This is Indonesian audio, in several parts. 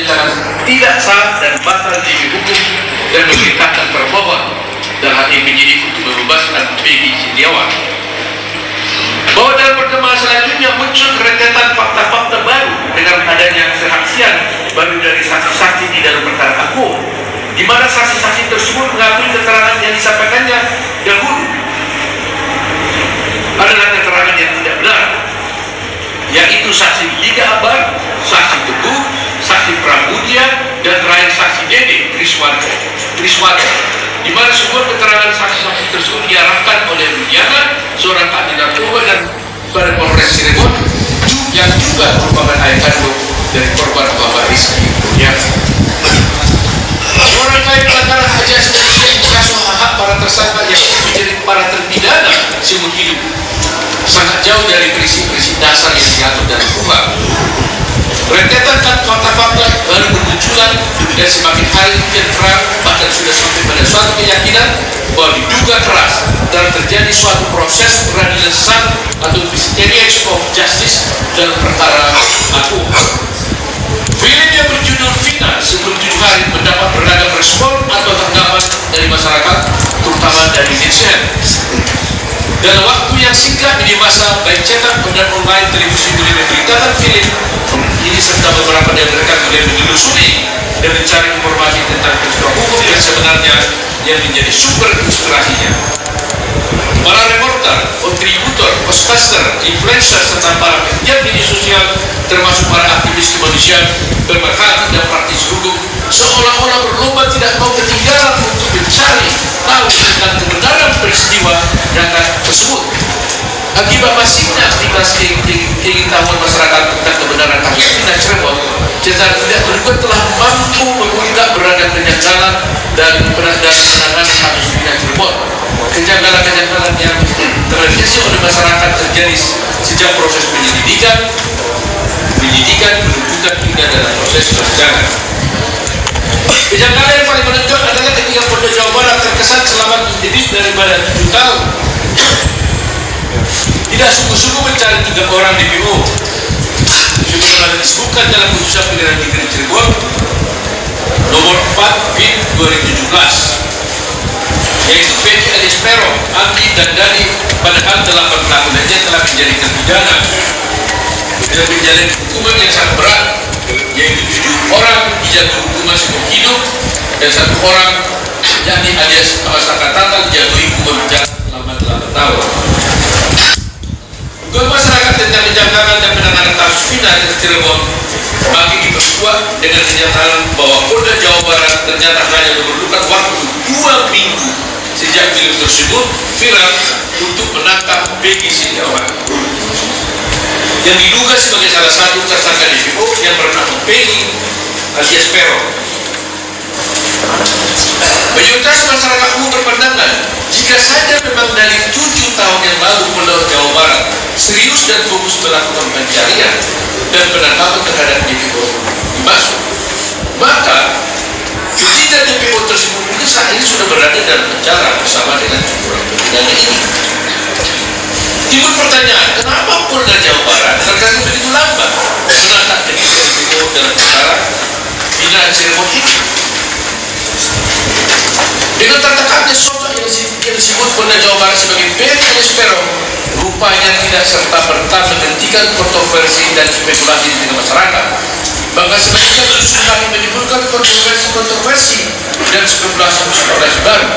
menyatakan tidak sah dan batal demi hukum dan memerintahkan termohon dalam hal ini penyidik untuk membebaskan Peggy Setiawan. Bahwa dalam perkembangan selanjutnya muncul rentetan fakta-fakta baru dengan adanya kesaksian baru dari saksi-saksi di dalam perkara aku, di mana saksi-saksi tersebut mengakui keterangan yang disampaikannya dahulu adalah keterangan yang tidak benar, yaitu saksi Liga Abar, saksi Teguh, saksi Pramudia, dan terakhir saksi Dede Triswata, di mana semua keterangan saksi-saksi tersebut diarahkan oleh Rudiana, seorang ahli narkoba dan pada Polres Cirebon, yang juga merupakan ayah kandung dari korban Bapak Rizky Rudiana. Orang lain pelanggaran hak asasi manusia di kasus hak para tersangka yang menjadi para terpidana seumur hidup sangat jauh dari prinsip-prinsip dasar yang diatur dalam hukum. Rentetan fakta-fakta baru bermunculan dan semakin hari kian terang, bahkan sudah sampai pada suatu keyakinan bahwa diduga keras dalam terjadi suatu proses peradilan sah atau miscarriage of justice dalam perkara aku. Film yang berjudul Vina sebelum 7 hari mendapat beragam respon atau tanggapan dari masyarakat, terutama dari netizen. Dalam waktu yang singkat di masa baik cetak dan online, televisi mulai memberitakan film ini serta beberapa dari mereka mulai menelusuri dan mencari informasi tentang peristiwa hukum yang sebenarnya yang menjadi sumber inspirasinya. Para reporter, kontributor, podcaster, influencer serta para pegiat media sosial termasuk para aktivis kemanusiaan, pemerhati dan praktisi hukum seolah-olah berlomba tidak mau ketinggalan untuk mencari tahu tentang kebenaran peristiwa nyata tersebut. Akibat masifnya aktivitas keingintahuan masyarakat tentang kebenaran kasus Vina Cirebon, secara tidak terduga telah mampu mengungkap beragam kejanggalan dan penanganan kasus Vina Cirebon. Kejanggalan-kejanggalan yang terdeteksi oleh masyarakat terjadi sejak proses penyidikan, penuntutan hingga dalam proses persidangan. Kejanggalan yang paling menonjol adalah ketika Polda Jawa Barat terkesan selama menjadi daripada 7 tahun tidak sungguh-sungguh mencari 3 orang DPO sebagaimana disebutkan dalam putusan pengadilan negeri Cirebon nomor 4/2017, yaitu Peggy alias Peron, Andi dan Dani, padahal 8 pelaku lainnya telah menjadi terpidana dan menjalani hukuman yang sangat berat, yaitu 7 orang dijatuhi hukuman seumur hidup dan 1 orang yakni alias Amasaka Tatal dijatuhi hukuman penjara selama 8 tahun. Dugaan masyarakat tentang kejanggalan dan penanganan kasus Vina Cirebon makin diperkuat dengan kenyataan bahwa Polda Jawa Barat ternyata hanya memerlukan waktu 2 minggu sejak film tersebut viral untuk menangkap Peggy Setiawan yang diduga sebagai salah satu tersangka DPO yang bernama Peggy alias Peron. Mayoritas masyarakat umum berpandangan jika saja memang dari 7 tahun yang lalu Polda Jawa Barat serius dan fokus melakukan pencarian dan penangkapan terhadap DPO dimaksud, maka ketiga DPO tersebut mungkin saat ini sudah berada dalam penjara bersama dengan orang terpidana ini. Timbul pertanyaan, kenapa Polda Jawa Barat terkadang begitu lambat menangkap ketiga DPO dalam perkara Vina Cirebon ini? Dengan tertekannya sosok yang disebut Polda Jawa Barat sebagai Peggy alias Peron rupanya tidak serta-merta menghentikan kontroversi dan spekulasi di tengah masyarakat. Bahkan sebaliknya justru kami menimbulkan kontroversi dan spekulasi baru.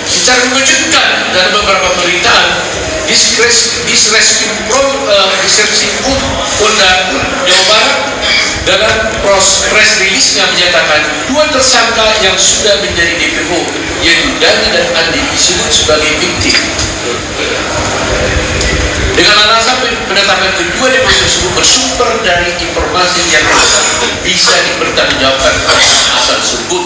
Secara mengejutkan dalam beberapa pemberitaan, Disreskrim Polda Jawa Barat dalam press release-nya menyatakan 2 tersangka yang sudah menjadi DPO yaitu Dani dan Andi disebut sebagai fiktif. Dengan alasan penetapan kedua DPO tersebut bersumber dari informasi yang bisa dipertanggungjawabkan asal tersebut.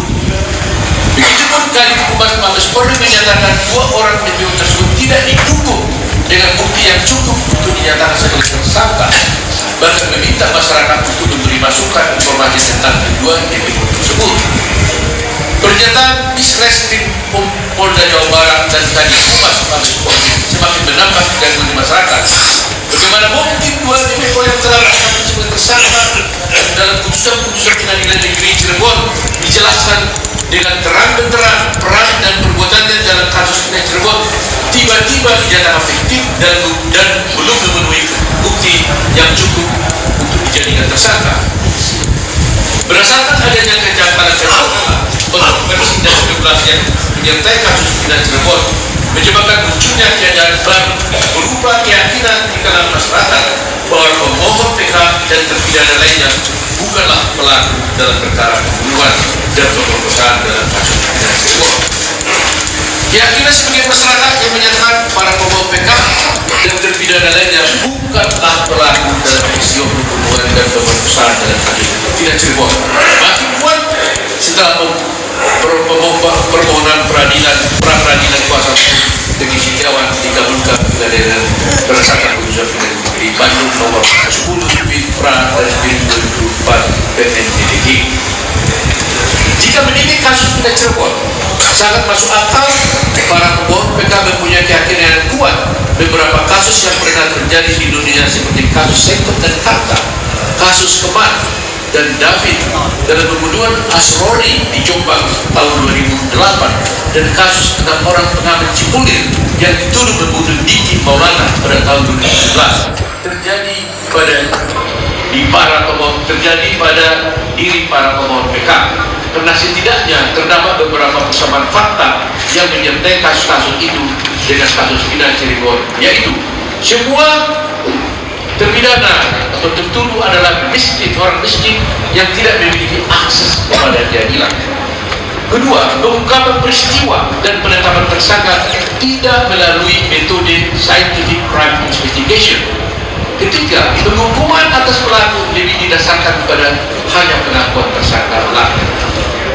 Begitupun Kadif Humas Mabes Polri menyatakan 2 orang DPO tersebut tidak didukung dengan bukti yang cukup untuk dinyatakan sebagai tersangka, bahkan meminta masyarakat untuk memberi masukan informasi tentang kedua DPO tersebut. Pernyataan Disreskrim Polda Jawa Barat dan Kadif Humas Mabes Polri semakin menambah kegaduhan di masyarakat. Bagaimana mungkin 2 DPO yang telah ditetapkan sebagai tersangka dalam putusan pengadilan negeri dengan terang benderang peran dan perbuatannya dalam kasus Sungai Cirebon tiba-tiba dinyatakan fiktif dan belum memenuhi bukti yang cukup untuk dijadikan tersangka. Berdasarkan adanya kejanggalan kontroversi dan spekulasi yang menyertai kasus Sungai Cirebon menyebabkan munculnya keadaan baru berupa keyakinan di kalangan masyarakat bahwa pemohon PK dan terpidana lainnya bukanlah pelaku dalam perkara pembunuhan dan pemerkosaan dalam kasus Sungai Cirebon. Keyakinan sebagian masyarakat yang menyatakan para pemohon PK dan terpidana lainnya bukanlah pelaku dalam peristiwa pembunuhan dan pemerkosaan dalam kasus Sungai Cirebon makin kuat setelah permohonan pra-peradilan kuasa Teguh Setiawan dikabulkan pengadilan berdasarkan putusan pengadilan negeri Bandung nomor 10/Pra/2024 PN/DKI. Jika menilai kasus Sungai Cirebon sangat masuk akal, para pemohon PK mempunyai keyakinan yang kuat beberapa kasus yang pernah terjadi di dunia seperti kasus Sengkot dan Karta, kasus Kemar dan David dalam pembunuhan Asrori di Jombang tahun 2008 dan kasus 6 orang pengamen Cipulir yang dituduh membunuh Diki Maulana pada tahun 2017 terjadi pada diri para pemohon PK. Karena setidaknya terdapat beberapa persamaan fakta yang menyertai kasus-kasus itu dengan kasus Sungai Cirebon, yaitu semua terpidana atau tertuduh adalah orang miskin yang tidak memiliki akses kepada keadilan. Kedua, pengungkapan peristiwa dan penetapan tersangka tidak melalui metode scientific crime investigation. Ketiga, penghukuman atas pelaku lebih didasarkan pada hanya pengakuan tersangka belaka.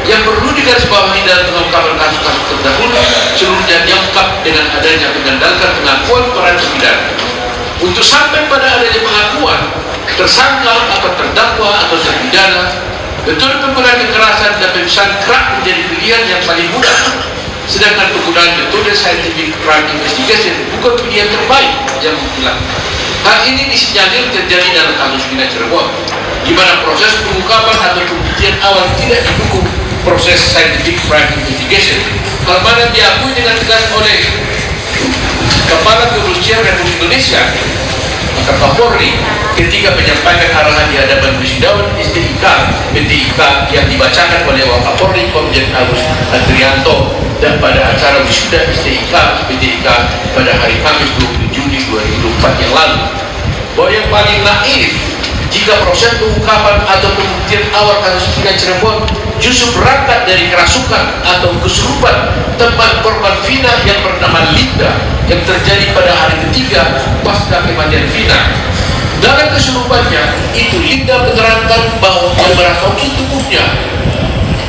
Yang perlu digarisbawahi dalam pengungkapan kasus-kasus terdahulu seluruhnya diungkap dengan adanya mengandalkan pengakuan para terpidana. Untuk sampai pada adanya pengakuan tersangka atau terdakwa atau terpidana, metode penggunaan kekerasan dan pemisahan kerak menjadi pilihan yang paling mudah, sedangkan penggunaan metode scientific crime investigation bukan pilihan terbaik yang mungkin. Hal ini disinyalir terjadi dalam kasus Sungai Cirebon, di mana proses pengungkapan atau pembuktian awal tidak didukung proses scientific crime investigation. Hal mana diakui dengan tegas oleh Kepala Kepolisian Republik Indonesia maka Kapolri ketika menyampaikan arahan di hadapan Wisudawan PTIK yang dibacakan oleh Wakapolri Komjen Agus Andrianto dan pada acara wisuda PTIK pada hari Kamis 20 Juni 2024 yang lalu, bahwa yang paling naif jika proses pengungkapan atau pembuktian awal kasus Sungai Cirebon justru berangkat dari kerasukan atau kesurupan tempat korban Vina yang bernama Linda yang terjadi pada hari ketiga pasca kematian Vina. Dalam kesurupannya itu Linda menerangkan bahwa yang merasuki tubuhnya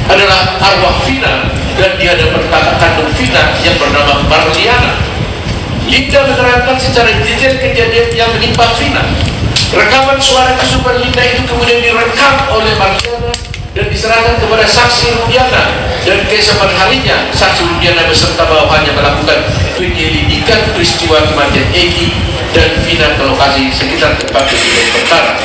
adalah arwah Vina dan di hadapan kakak kandung Vina yang bernama Marliana. Linda menerangkan secara detail kejadian yang menimpa Vina. Rekaman suara kesurupan Linda itu kemudian direkam oleh Marliana dan diserahkan kepada saksi Rudiana, dan keesokan harinya saksi Rudiana beserta bawahannya melakukan penyelidikan peristiwa kematian Egi dan Vina ke lokasi sekitar tempat kejadian perkara.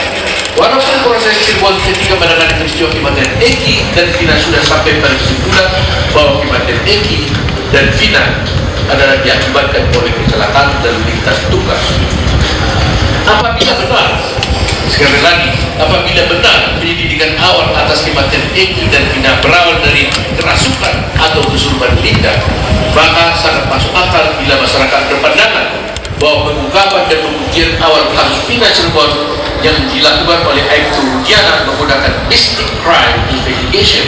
Walaupun proses Cirebon ketika menangani peristiwa kematian Egi dan Vina sudah sampai pada kesimpulan bahwa kematian Egi dan Vina adalah diakibatkan oleh kecelakaan lalu lintas tunggal. Apabila benar, sekali lagi, apabila benar penyelidikan awal atas kematian Egi dan Vina berawal dari kerasukan atau kesurupan Linda, maka sangat masuk akal bila masyarakat berpandangan bahwa pengungkapan dan pembuktian awal kasus Vina Cirebon yang dilakukan oleh Aibtu Rudiana menggunakan mystic crime investigation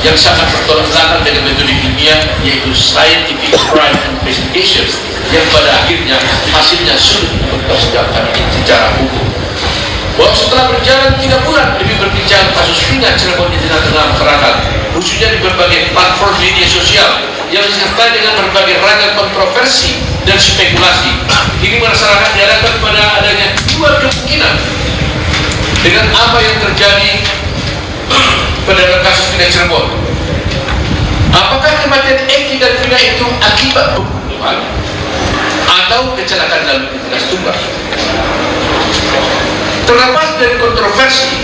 yang sangat bertolak belakang dengan metode ilmiah, yaitu scientific crime investigation, yang pada akhirnya hasilnya sulit dipertanggungjawabkan secara hukum. Bahwa setelah berjalan 3 bulan lebih berbincang kasus Vina Cirebon di tengah-tengah masyarakat, khususnya di berbagai platform media sosial yang disertai dengan berbagai ragam kontroversi dan spekulasi, kini masyarakat dihadapkan pada adanya 2 kemungkinan dengan apa yang terjadi pada kasus Vina Cirebon. Apakah kematian Egi dan Vina itu akibat pembunuhan atau kecelakaan lalu lintas tunggal? Terlepas dari kontroversi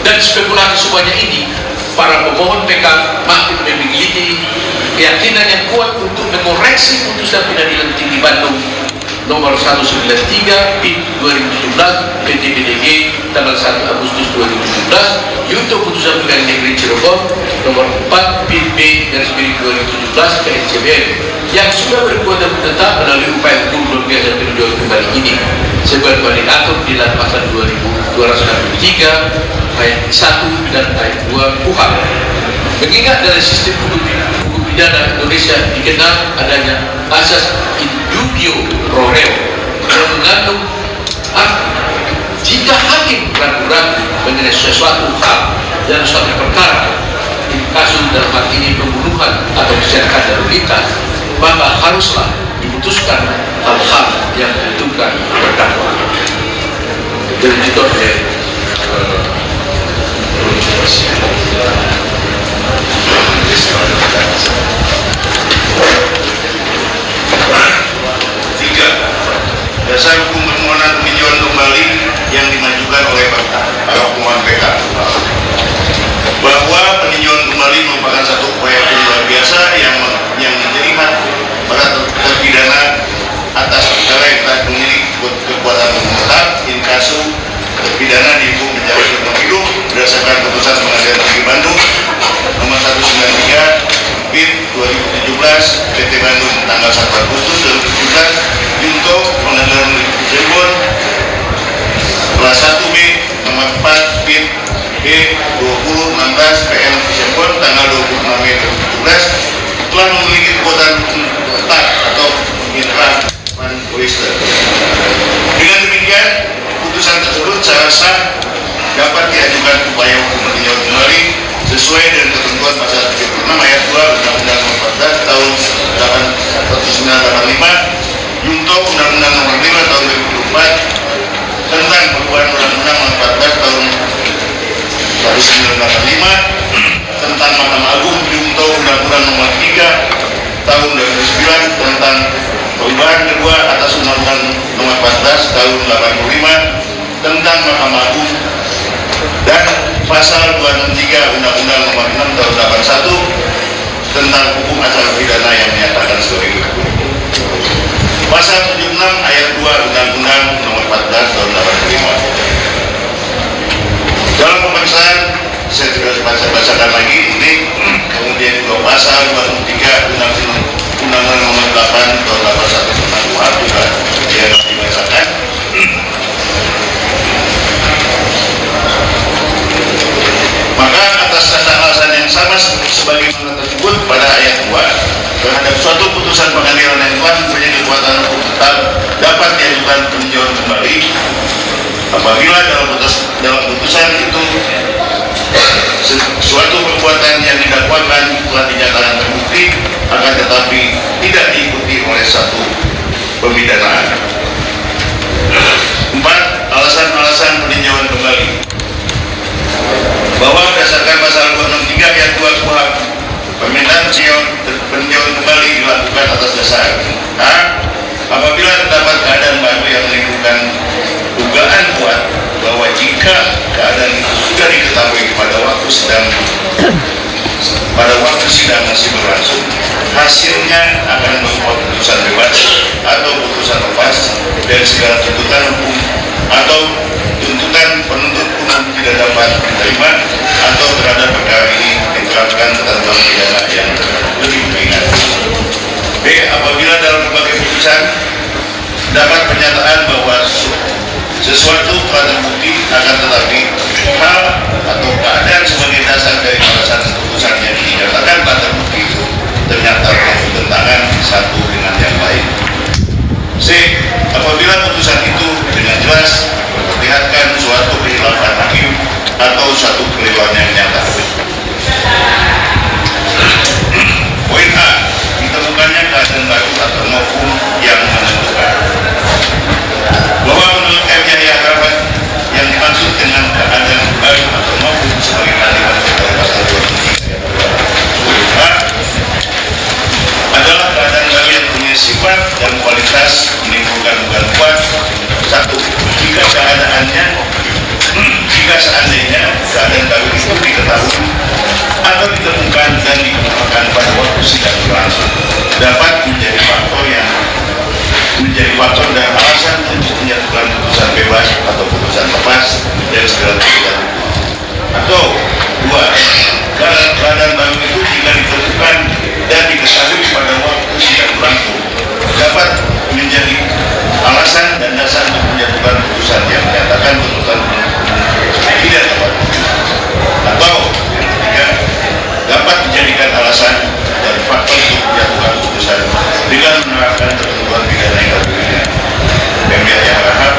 dan spekulasi semuanya ini, para pemohon PK makin memiliki keyakinan yang kuat untuk mengoreksi putusan Pengadilan Tinggi Bandung nomor 193 PIT 2017 PT-PDG tanggal 1 Agustus 2017 untuk putusan Pengadilan Negeri Cirebon nomor 4 PIT B garis miring 2017 PNCBN yang sudah berkuatan tetap melalui upaya hukum luar biasa peninjauan kembali ini sebagaimana diatur di dalam pasal 2263 ayat 1 dan ayat 2 KUHP. Mengingat dari sistem hukum pidana Indonesia dikenal adanya asas in dubio pro reo yang mengandung arti jika hakim ragu-ragu mengenai sesuatu hal dan suatu perkara kasus dalam hal ini pembunuhan atau kecelakaan lalu lintas, maka haruslah diputuskan hal-hal yang menentukan terdakwa. Jadi itu tiga, dasar hukum permohonan peninjauan kembali yang dimajukan oleh para pemohon PK bahwa peninjauan kembali merupakan satu upaya hukum luar biasa yang menjadi hak para terpidana atas perkara yang telah memiliki kekuatan menetap in casu terpidana dihukum penjara seumur hidup berdasarkan putusan Pengadilan Tinggi Bandung nomor 193 PIT 2017 PT Bandung tanggal 1 Agustus 2017 untuk Pengadilan Negeri Cirebon kelas 1B nomor 4 PIT B 2016 PN Cirebon tanggal 26 Mei 2017 telah memiliki kekuatan tetap atau intra manifesta. Dengan demikian putusan tersebut secara sah dapat diajukan upaya hukum peninjauan kembali sesuai dengan ketentuan pasal 36 ayat 2 Undang-Undang Nomor 14 tahun 1985 untuk Undang-Undang Nomor 5 tahun 2004 tentang perubahan Undang-Undang Nomor 14 tahun 1985 tentang Mahkamah Agung untuk Undang-Undang Nomor 3 tahun 2009 tentang perubahan kedua atas Undang-Undang Nomor 14 tahun 85 tentang Mahkamah Agung dan pasal 263 Undang-Undang Nomor 6 tahun 81 tentang hukum acara pidana yang menyatakan sebagai hukum. Pasal 76 ayat 2 Undang-Undang Nomor 14 tahun 85. Dalam pemeriksaan saya tidak bacakan lagi ini, kemudian juga pasal 23 Undang-Undang Nomor 8 tahun 81 tentang KUHP juga yang dibacakan. Maka atas alasan yang sama sebagaimana tersebut pada ayat 2 terhadap suatu putusan pengadilan yang telah mempunyai kekuatan hukum tetap dapat diajukan peninjauan kembali apabila dalam putusan itu suatu perbuatan yang didakwakan telah dinyatakan terbukti akan tetapi tidak diikuti oleh satu pemidanaan. 4. Alasan-alasan peninjauan kembali bahwa berdasarkan pasal 263 ayat 2 KUHP permintaan peninjauan kembali dilakukan atas dasar A. Apabila terdapat keadaan baru yang menimbulkan dugaan kuat bahwa jika keadaan itu sudah diketahui pada waktu sidang masih berlangsung, hasilnya akan berupa putusan bebas atau putusan lepas dari segala tuntutan hukum atau tuntutan penuntut umum tidak dapat diterima atau terhadap perkara ini diterapkan ketentuan pidana yang lebih ringan. B. Apabila dalam berbagai putusan dapat pernyataan bahwa sesuatu telah terbukti akan tetapi hal atau keadaan sebagai dasar dari alasan putusan yang dinyatakan telah terbukti ternyata bertentangan satu dengan yang lain. C. Apabila putusan itu dengan jelas memperlihatkan suatu kekhilafan hakim atau suatu keliruan yang nyata. Poin A. Ditemukannya keadaan baru atau mafhum yang menentukan bahwa menurut M. Yahya Harapan yang dimaksud dengan keadaan dikemukakan pada waktu sidang berlangsung dapat menjadi faktor dan alasan untuk menyatukan putusan bebas atau putusan lepas dari segala tuntutan hukum. Atau dua, badan baru itu jika ditentukan dan diketahui pada waktu sidang berlangsung dapat menjadi alasan dan dasar untuk menjatuhkan putusan yang menyatakan tuntutan tidak tepat. Atau ketiga, dapat dijadikan alasan dan faktor untuk menjatuhkan putusan dengan menerapkan ketentuan pidana yang berbeda. Pemilihan yang berhak,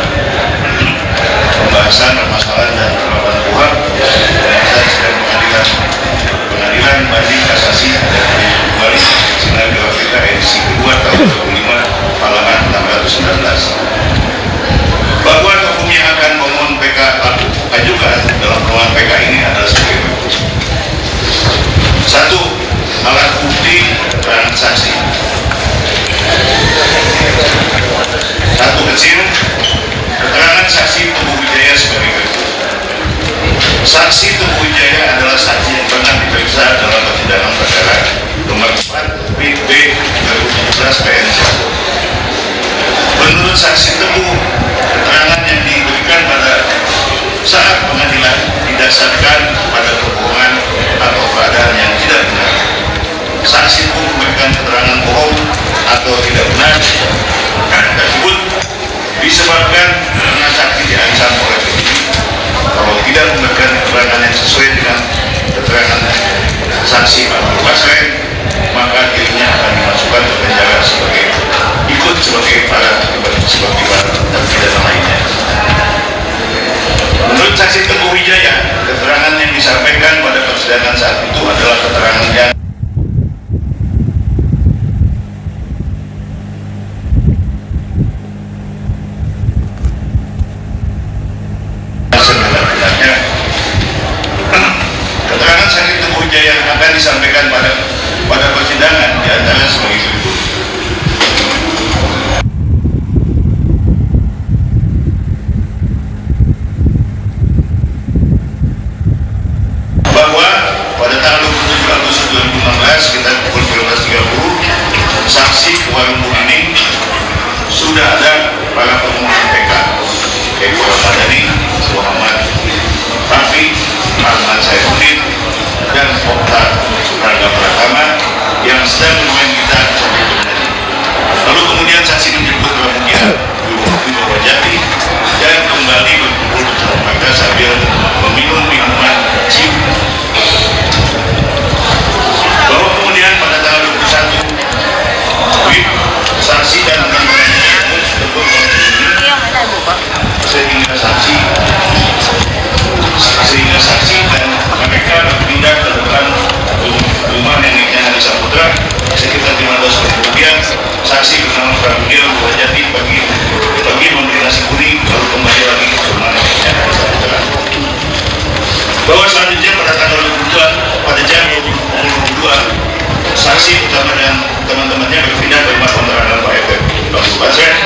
pembahasan permasalahan dan penerapan kuhap, pembahasan sidang pengadilan banding kasasi dan kembali Sinar KPK edisi kedua tahun 2005 halaman 619. Bahwa hukum yang akan memohon PK ajukan dalam permohonan PK ini adalah sebagai berikut. 1. Alat bukti keterangan saksi. 1 kecil, keterangan saksi Teguh Wijaya sebagai berikut. Saksi Teguh Wijaya adalah saksi yang pernah diperiksa dalam persidangan perkara nomor 4 PB 2017 PN 1. Menurut saksi Teguh, keterangan yang diberikan pada saat pengadilan didasarkan pada kebohongan atau keadaan yang tidak benar. Saksi Teguh memberikan keterangan bohong atau tidak benar tersebut disebabkan karena saksi diancam oleh penyidik kalau tidak memberikan keterangan yang sesuai dengan keterangan saksi atau pasien, maka dirinya akan dimasukkan ke penjara sebagai para terpidana lainnya. Menurut saksi Teguh Wijaya, keterangan yang disampaikan pada persidangan saat itu adalah keterangan yang sebenarnya. Keterangan saksi Teguh Wijaya yang akan disampaikan pada persidangan diantaranya sebagai berikut. Bahwa pada tanggal 27 Agustus 2016 sekitar pukul 12.30 saksi ke warung Bumining sudah ada para pemohon PK yaitu Ramadhani, Muhammad Rafi, Ahmad Saifuddin dan Okta Rangga Pratama yang sedang bermain gitar sambil bernyanyi. Lalu kemudian saksi menjemput Ramudia di Bawah Jati dan kembali berkumpul bersama mereka sambil meminum minuman ciu. Bahwa kemudian pada tanggal 21 saksi dan rekan-rekannya sehingga saksi dan mereka berpindah ke depan rumah neneknya Hari Saputra. Sekitar 15 menit kemudian saksi bersama Pramudia Bawah Jati pergi membeli nasi kuning lalu kembali lagi ke rumah neneknya Hari Saputra. Bahwa selanjutnya pada tanggal 22 pada jam 22 saksi bersama dengan teman-temannya berpindah ke rumah kontrakan Pak Efek Bangku Basret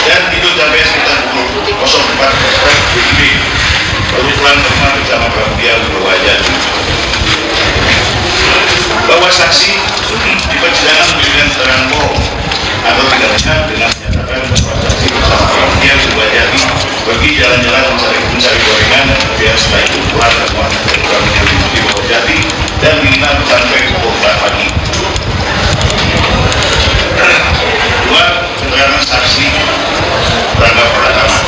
dan itu sampai sekitar pukul 04 WIB baru pulang ke rumah bersama Pramudia Bawah Jati. Bahwa saksi di persidangan memberikan keterangan bohong atau tidak benar dengan menyatakan bahwa saksi bersama Pramudia Bawah Jati pergi jalan-jalan mencari gorengan dan setelah itu pulang ke rumah Pramudia di Bawah Jati dan menginap sampai pukul 4 pagi. Dua, keterangan saksi Rangga Pratama.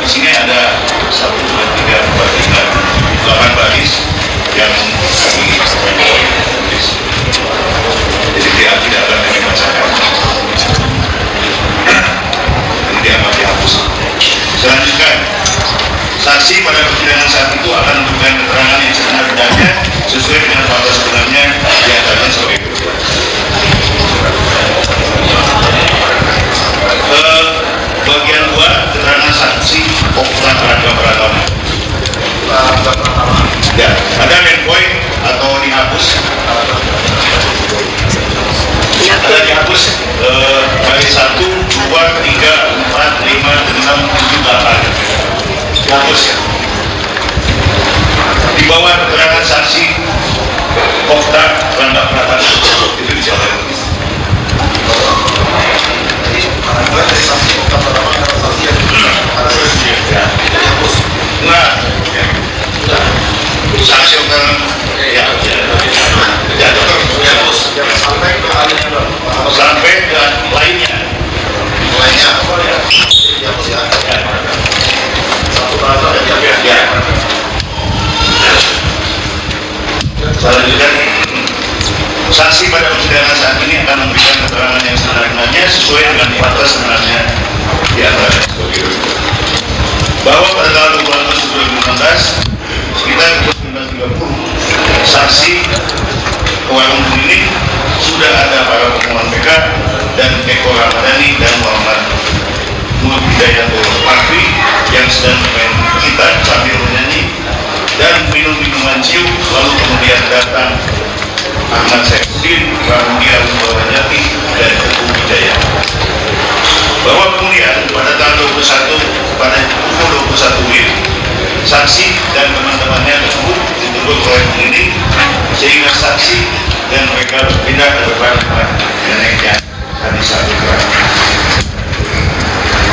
Di sini ada 1, 2, 3, 4, 5, 8 baris yang kami tulis. Jadi tidak akan kami bacakan. Jadi diamat dihapus. Selanjutnya, saksi pada persidangan saat itu akan memberikan keterangan yang sebenar-benarnya sesuai dengan fakta sebenarnya diantaranya sebagai berikut. Bagian 2, keterangan saksi Okta Rangga Pratama. Ya, ada main point atau dihapus? Ada dihapus baris 1, 2, 3, 4, 5, 6, 7, 8. Dihapus ya. Di bawah keterangan saksi Okta Rangga Pratama itu dijalankan. Nah, saksi utama sampai ke lainnya selanjutnya saksi pada persidangan saat ini akan memberikan keterangan yang sebenarnya sesuai dengan fakta sebenarnya di antara bahwa pada tanggal 20 Agustus 2016 sekitar pukul 19.30 saksi ke warung klinik sudah ada para pemohon PK dan Eko Ramadhani dan Muhammad Nur Hidayatul Parfi yang sedang bermain gitar sambil menyanyi dan minum minuman cium, lalu kemudian datang Ahmad Saifuddin, Pramudia Wibawajati dan Teguh Wijaya. Bahwa kemudian pada tanggal 21 pada pukul 21 WIB saksi dan teman-temannya tersebut ditegur oleh penyidik sehingga saksi dan mereka berpindah ke depan rumah neneknya Anissa Fikra.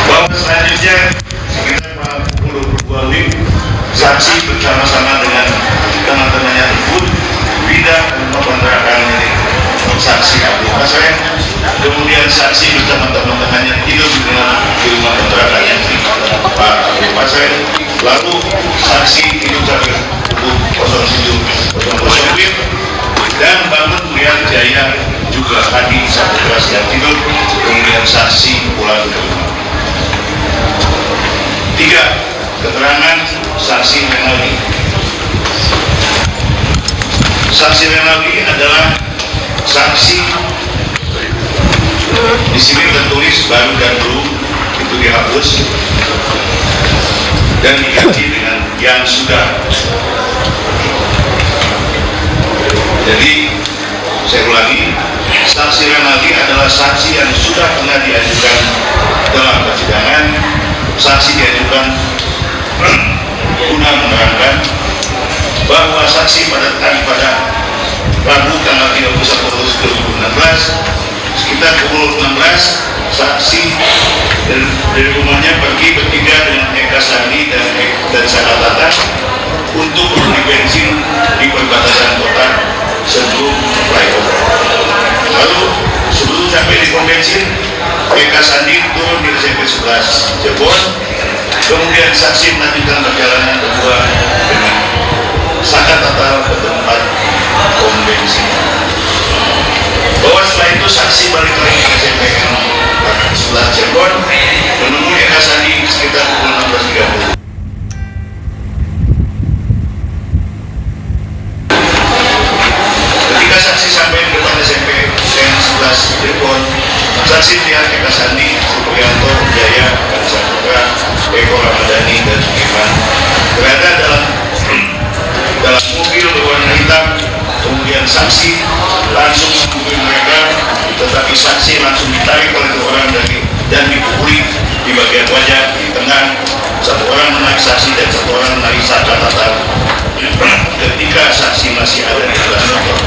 Bahwa selanjutnya sekitar pada pukul 22 WIB saksi bersama-sama dengan teman-temannya tersebut pindah ke rumah kontrakan milik saksi Abdul Hasan. Kemudian saksi bersama teman-temannya tidur di rumah kontrakan yang Pak Abdul Hasan. Lalu saksi tidur sampai pukul 07.00 WIB dan bangun melihat Jaya juga hadir satu kelas yang tidur. Kemudian saksi pulang ke rumah. 3. Keterangan saksi Renaldi. Saksi Renaldi adalah saksi di sini tertulis baru dan belum, itu dihapus dan diganti dengan yang sudah. Jadi saya ulangi, saksi Renaldi adalah saksi yang sudah pernah diajukan dalam persidangan. Saksi diajukan guna menerangkan bahwa saksi pada Rabu tanggal 31 Agustus 2016 sekitar pukul 16 saksi dari rumahnya pergi bertiga dengan Eka Sandi dan Sakatata untuk membeli bensin di perbatasan kota sebelum flyover. Lalu sebelum sampai di pom bensin, Eka Sandi turun di SMP 11 Cirebon. Kemudian saksi melanjutkan perjalanan kedua dengan Sakatata ke tempat pom bensin. Bahwa setelah itu saksi balik lagi ke SMP 11 Cirebon menemui Eka Sandi sekitar pukul 16.30. Ketika saksi sampai di depan SMP 11 Cirebon, saksi melihat Eka Sandi, Supriyanto, Jaya, Anissa Fikra, Eko Ramadhani dan Sudirman berada dalam mobil berwarna hitam. Kemudian saksi langsung menghubungi mereka, tetapi saksi langsung ditarik oleh dua orang dan dipukuli di bagian wajah, di tengah. Satu orang menarik saksi dan satu orang menarik Sakatata ketika saksi masih ada di atas motor.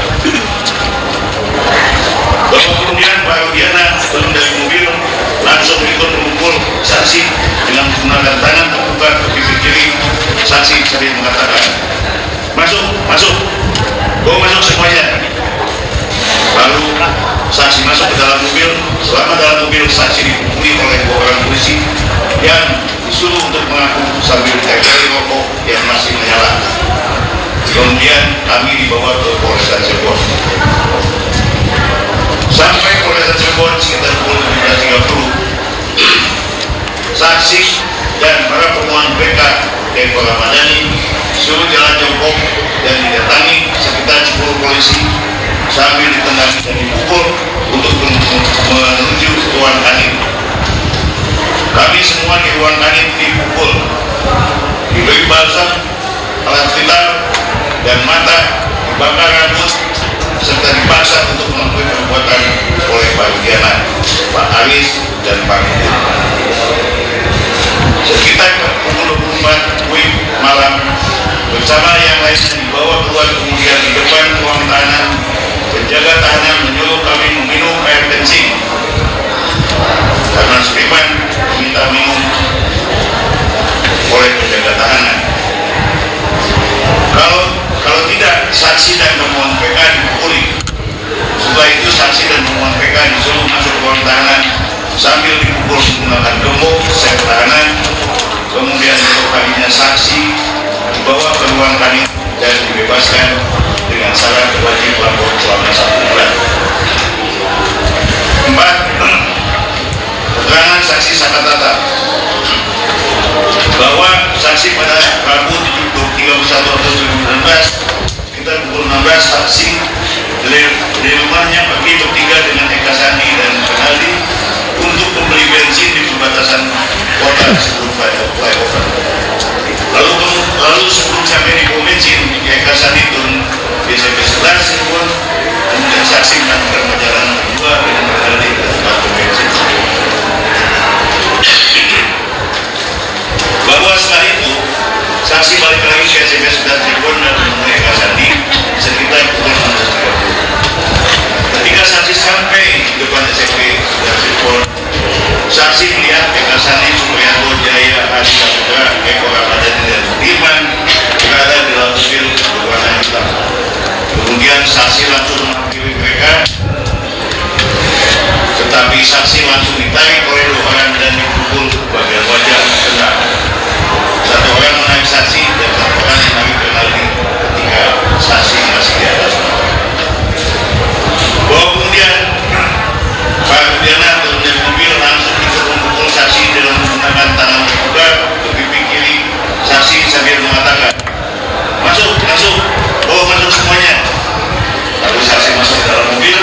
Bahwa kemudian Pak Rudiana turun dari mobil langsung ikut memukul saksi dengan menggunakan tangan terbuka ke pipi kiri. Saksi sering mengatakan, masuk, bawa masuk semuanya. Lalu saksi masuk ke dalam mobil. Selama dalam mobil saksi dipukuli oleh dua orang polisi yang disuruh untuk mengaku sambil menempeli rokok yang masih menyala. Kemudian kami dibawa ke Polresta Cirebon. Sampai Polresta Cirebon sekitar pukul 17.30, saksi dan para pemohon PK Eko Ramadhani suruh jalan jongkok dan didatangi sekitar 10 polisi sambil ditendangi dan dipukul untuk menuju ruang kanit. Kami semua di ruang kanit dipukul, diberi balsam, alat vital dan mata, dibakar rambut, serta dipaksa untuk mengakui perbuatan oleh Pak Rudiana, Pak Aris, dan Pak Kudu. Sekitar pukul 24 WIB malam bersama yang lainnya dibawa keluar, kemudian di depan ruang tahanan penjaga tahanan menyuruh kami meminum air kencing karena Sudirman minta minum oleh penjaga tahanan. Kalau tidak, saksi dan pemohon PK dipukuli. Setelah itu saksi dan pemohon PK disuruh masuk ruang tahanan sambil dipukul menggunakan gembok sel tahanan. Kemudian untuk kalinya saksi dibawa ke ruang kanit dan dibebaskan dengan syarat wajib lapor selama 1 bulan. 4. Keterangan saksi Sakatata bahwa saksi pada Rabu 31 Agustus 2019 sekitar pukul 16 saksi dari rumahnya pergi bertiga dengan Eka Sandi dan Penaldi untuk membeli bensin di perbatasan kota sebelum flyover. Lalu sebelum sampai di pom bensin, Eka Sandi turun di SMP 11 Cirebon, kemudian saksi melakukan perjalanan kedua dengan Penaldi ke tempat pom bensin. Bahwa setelah itu saksi balik lagi ke SMP 11 Cirebon dan menemui Eka Sandi sekitar pukul 16.30. Ketika saksi sampai di depan SMP 11 Cirebon, saksi melihat Eka Sandi, Supriyanto, Jaya, Adi Saputra, Eko Ramadhani dan Sudirman berada di dalam mobil berwarna hitam. Kemudian saksi langsung menghampiri mereka, tetapi saksi langsung ditarik oleh 2 orang dan dipukul bagian wajah kena. 1 orang menarik saksi dan 1 orang menarik Penaldi ketika saksi masih di atas motor. Bahwa kemudian Pak Rudiana turun dari mobil langsung ikut memukul saksi dengan menggunakan tangan terbuka ke pipi kiri saksi sambil mengatakan, masuk, bawa masuk semuanya. Lalu saksi masuk ke dalam mobil.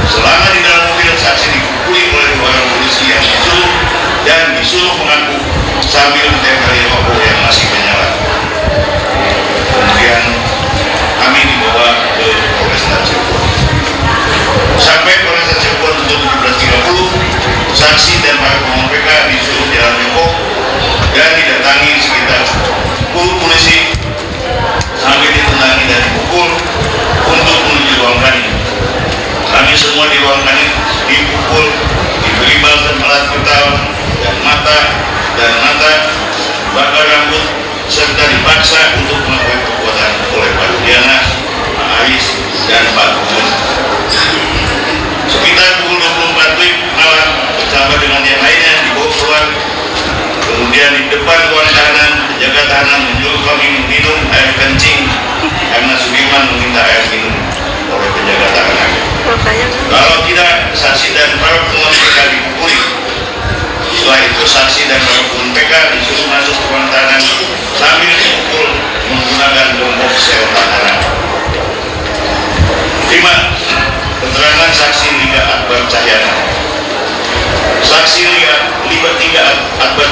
Selama di dalam mobil, saksi dipukuli oleh 2 orang polisi yang disuruh mengaku sambil menempeli rokok yang masih menyala. Kemudian kami dibawa ke Polresta Cirebon. Sampai Polresta Cirebon untuk 17.30, saksi dan para pemohon PK disuruh jalan jongkok dan didatangi sekitar 10 polisi sambil ditendangi dan dipukul untuk menuju ruang kanit. Kami semua di ruang kanit dipukul, diberi balsam alat vital dan mata, bakar rambut, serta dipaksa untuk melakukan perbuatan oleh Pak Rudiana, Pak Aris, dan Pak Gugun. Sekitar pukul 24 malam bersama dengan yang lainnya dibawa keluar. Kemudian di depan ruang tahanan, penjaga tahanan menyuruh kami minum air kencing karena Sudirman meminta air minum oleh penjaga tahanan. Kalau tidak, saksi dan para pemohon PK dipukuli. Setelah itu saksi dan para pemohon PK disuruh masuk ke ruang tahanan sambil dipukul menggunakan gembok sel tahanan. 5. Keterangan saksi Liga Akbar Cahyana. Saksi Liga 3 Akbar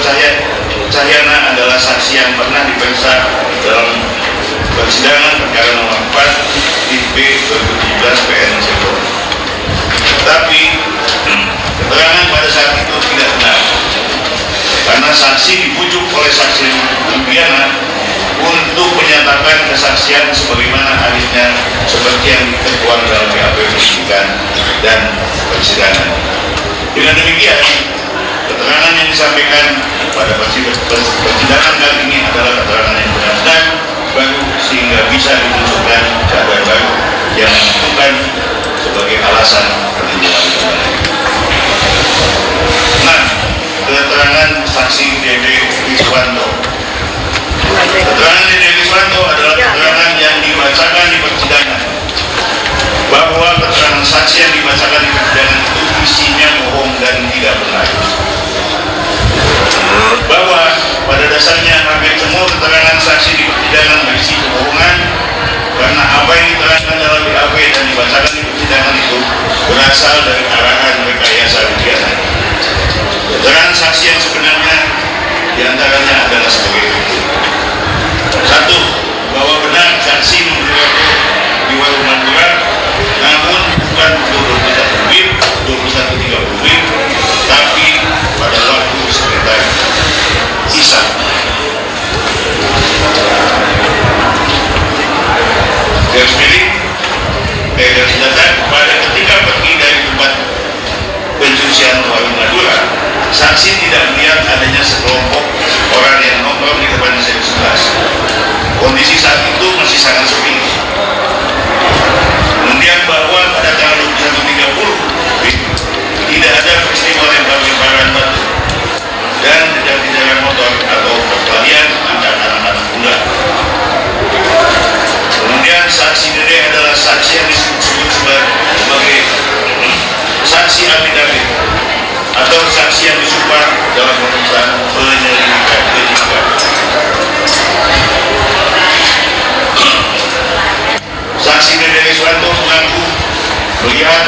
Cahyana adalah saksi yang pernah diperiksa dalam persidangan perkara nomor 4 di B 2017 PN Cirebon. Tetapi keterangan pada saat itu tidak benar karena saksi dibujuk oleh saksi Rudiana untuk menyatakan kesaksian sebagaimana hadisnya seperti yang tertuang dalam BAP penyidikan dan persidangan. Dengan demikian, keterangan yang disampaikan pada persidangan kali ini adalah keterangan yang benar-benar baru sehingga bisa ditunjukkan keadaan baru yang menentukan sebagai alasan peninjauan kembali. Nah, keterangan saksi Dede Wiswanto. Keterangan Dede Wiswanto adalah keterangan yang dibacakan di persidangan. Bahwa keterangan saksi yang dibacakan di persidangan itu isinya bohong dan tidak benar. Bahwa pada dasarnya hampir semua keterangan saksi di persidangan berisi kebohongan karena apa yang diterangkan dalam BAP dan dibacakan di persidangan itu berasal dari arahan rekayasa Rudiana. Keterangan saksi yang sebenarnya diantaranya adalah sebagai berikut. 1. Bahwa benar saksi membeli rokok di warung Madura, namun bukan pukul 21.30 WIB, tapi pada waktu sekitar Isya. saksi tidak melihat adanya sekelompok orang yang nongkrong di depan sel 11. Kondisi saat itu masih sangat sepi. Kemudian bahwa pada tanggal 21.30 tidak ada peristiwa lempar-lemparan batu dan kejar-kejaran motor atau perkelahian antara anak-anak muda. Kemudian saksi Dede adalah saksi yang disebut sebagai saksi afidavit atau saksi yang disupport dalam pemeriksaan penyelidikan penyidikan. Saksi Dede Iswanto mengaku melihat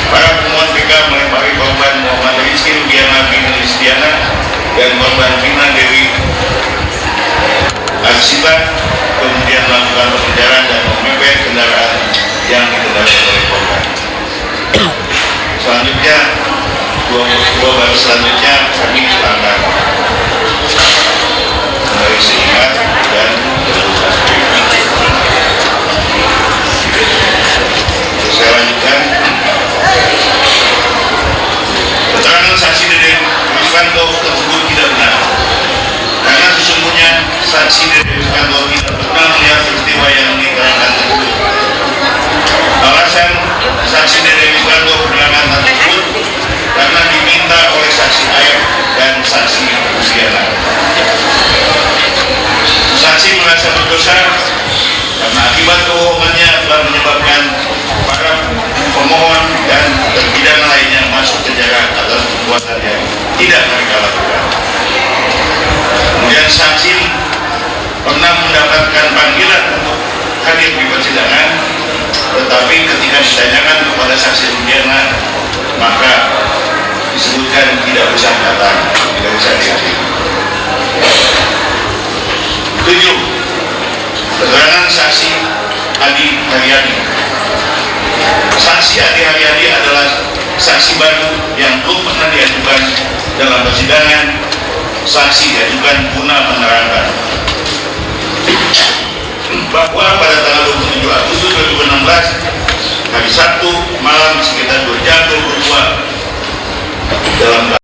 para pemohon PK melempari korban Muhammad Rizky Rudiana bin Listiana dan korban Vina Dewi Arsita, kemudian melakukan pengejaran dan memepet kendaraan yang dikendarai oleh korban. Selanjutnya, dua baris selanjutnya kami pelanggar dari seingat dan terus. Saya lanjutkan. Keterangan saksi Dede Iswanto tersebut tidak benar, karena sesungguhnya saksi Dede Iswanto tidak pernah melihat peristiwa yang diterangkan tersebut. Alasan saksi Dede Iswanto keterangan tersebut karena diminta oleh saksi Ayah dan saksi Usiana. Saksi merasa berdosa karena akibat kebohongannya telah menyebabkan para pemohon dan terpidana lainnya masuk penjara atas perbuatan yang tidak mereka lakukan. Kemudian saksi pernah mendapatkan panggilan untuk hadir di persidangan, tetapi ketika ditanyakan kepada saksi Rudiana, maka disebutkan tidak usah datang, tidak usah dihadiri. 7. Keterangan saksi Adi Haryadi. Saksi Adi Haryadi adalah saksi baru yang belum pernah diajukan dalam persidangan. Saksi diajukan guna menerangkan bahwa pada tanggal 27 Agustus 2016 hari Sabtu malam sekitar 2 jam 22 dalam